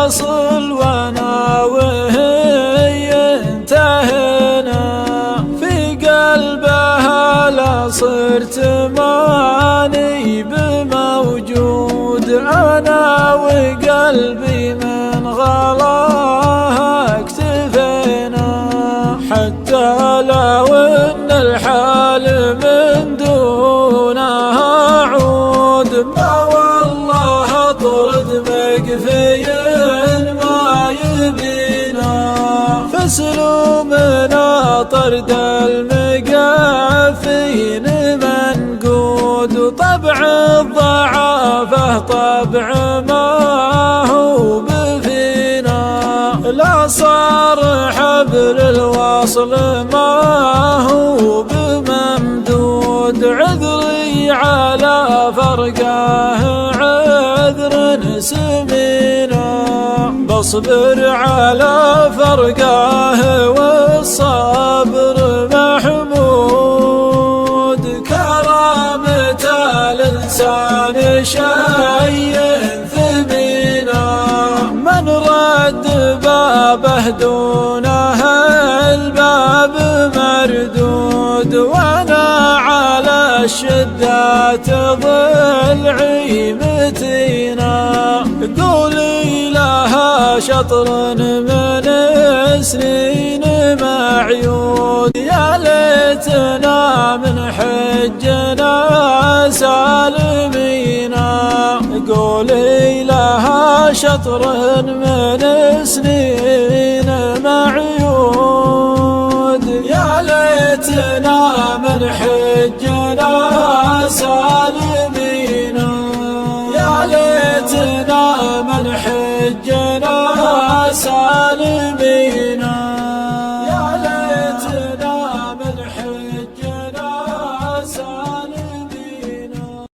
الوصل وانا وهي انتهينا، في قلبها لا صرت ماني بموجود، انا وقلبي من غلاها اكتفينا، حتى لو ان الحال من دونها عود، ما والله طرد مقفي ما يبينا، فسلومنا طرد المقافين منقود، وطبع الضعافة طبع ما هو بفينا، لا صار حبل الوصل ما هو بممدود، عذري على فرقه عذر سمينا، بصبر على فرقه والصبر محمود، كرامة الإنسان شيء ثمينا، من رد بابه دونه الباب مردود، وانا على الشدات ضلعي متينا، قولي لها شطر من سنين معيود، يا ليتنا من حجنا سالمينا، قولي لها شطر من سنين معيود، يا ليتنا من حجنا سالمينا، يا ليتنا من حجنا سالمينا.